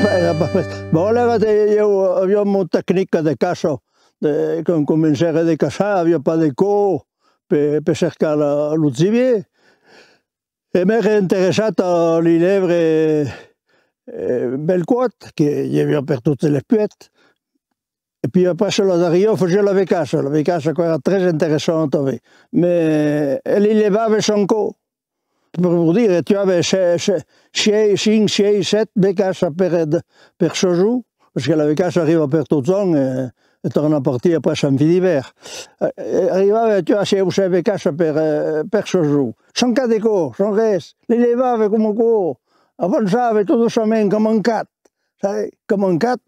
era pas pres. Bon, là, aviam una tècnica de caça, quan començava de caçar, havia pas de cor per cercar l'Uzivier. E m'era interessat a l'ilevre belquot, che hi havia per tutte les puettes. E puis après sur l'arrière, faisait la becassa que era très interessante a ver. Mais elle élevava son cor. Per vous dire, tu avais 5, 6, 7 becassa per sojour, parce que la becassa arriva per tot l'any e torna a partir après en fi d'hiver. Arrivava, tu as 6 o 7 becassa per sojour. Sans cas de cor, sans res. L'élevava com cor. Avançava tot doucement, com un cat. Sai? Com un cat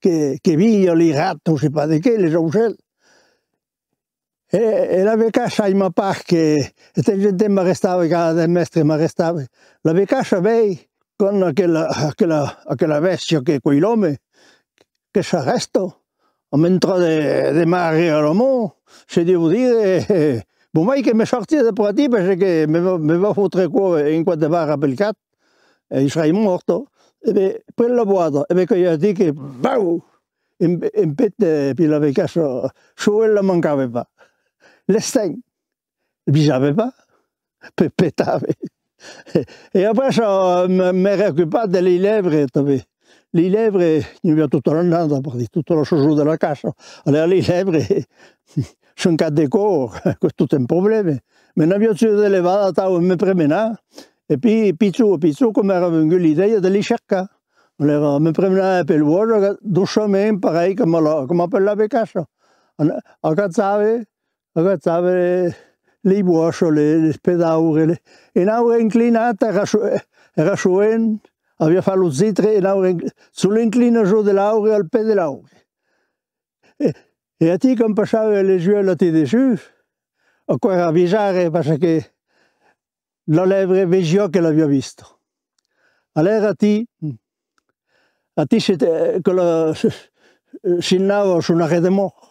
que via li rat, non sé pas de què, les aucels. E la becassa in ma part che la gente m'arrestava, cada mestre m'arrestava. La becassa vei con aquella bestia che quell'uomo che s'arresta en mentre de mare a l'amor, se devo dire, bon mai che mi sortia da per perché mi va fottere qua in quante barra pel cat e sarei morto. E beh, per la boada, e beh, che io dico che, bau, in pette, per la becassa, su ella mancava pas. L'esteng, bisava pas, petava. E après ça, m'era occupat de l'ilevre, també. L'ilevre, n'hi havia tota l'annata, per dir, tota la sojour de la casa. Allora l'ilevre, son cat de cor, questo è un problema. Me n'havia più elevata, tau, me premenà. E poi, pizzu, come era venuta l'idea di li cercare. Allora, mi premenava per il vuoto, doucement, pareil, come per la becassa. Agazzava le buosse, le pedaure, e un'aura inclinata, era suent, aveva fatto lo zitre, sull'inclinazione dell'aura al piede dell'aura. E a te, quando passava le yeux là dessus, ancora avvisare, perché la levre veggio che l'aveva visto. Allora a te si andava su una rete morta,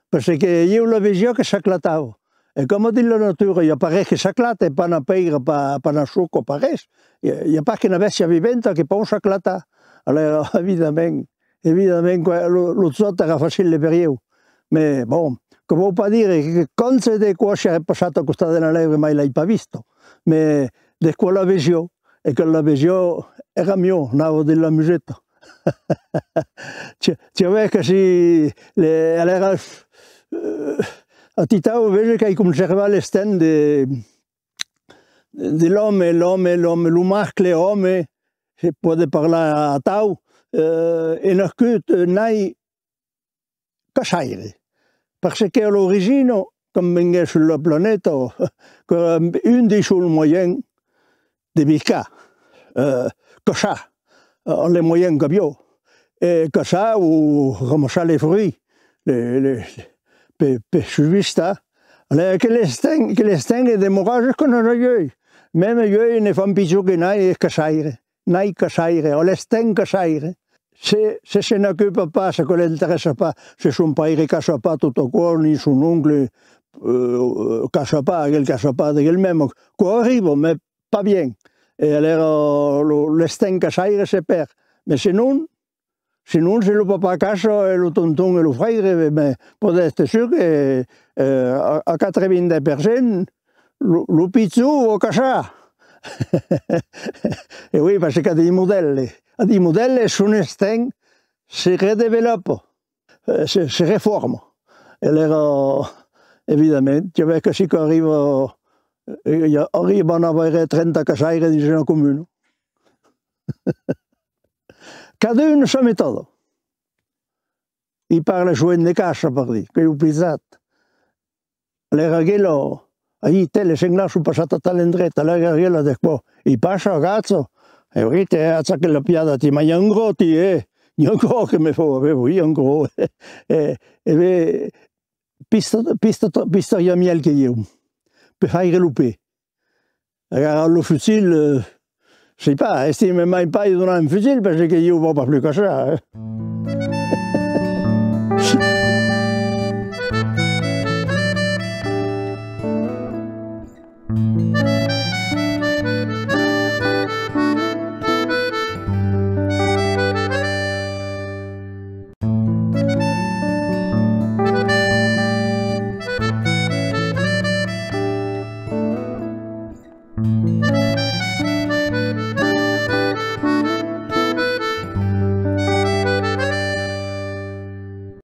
perché io la veggio che s'acclatava. E come dice la natura, il y a pas che s'acclata, e pas una peira, pas una succo, pas res. Il n'y a pas qu'une bestia vivente che può s'acclatare. Allora, évidemment, lo zotto era facile per io. Ma, bon, che vuol pas dire che conse di qua si è passato a questa della levre, mai l'hai pas visto. Ma di qua la veggio, e che la veggio era mio, navo della musetta. C'aveva così, allora, a Titao vedo che conserva le stand dell'uomo, l'umarcle uomo, se può parlare a Tau, e non che nai casaire. Perché all'origine, come venne sul pianeta, un dei suoi moyens di vivere, cassare, les moyens che abbiamo, e cassare o ramassare les fruits, per survivere. Allora, che le stenghe di morage non io, même io ne fanno più che nai casaire, o le stenghe casaire. Se ne occupa pas, se ne interessa pas, se son père ne casse pas tout quoi, ni son oncle casse pas, il casse pas de lui-même, quoi arrive, mais pas bien. E allora le stenghe casaire se perd. Mais sinon, se lo papà a casa e lo tonton e lo frère, potete essere sûr che a 90% lo pizzu o casa. E oui, perché ha dei modelli. Dei modelli sono stenghe, si redéveloppano, si reformano. E allora, evidentemente, io vedo che si arrivano ad avere 30 casaire in una comune. Cada uno sa metodo. I parla joint de cassa, per dir, che ho pizzat. Allora quello, ahí te le segnali sono passate a tale indretta, allora quello di qua, i passa ragazzo, e vedete, alza che la piada ti mangia un gros, un gros che mi fa, avevo io un gros, e pista io miel che io, per fare lupe. Allora, lo fucile, je sais pas, estime mai pas donner un fusil parce que je ne vois pas plus que ça.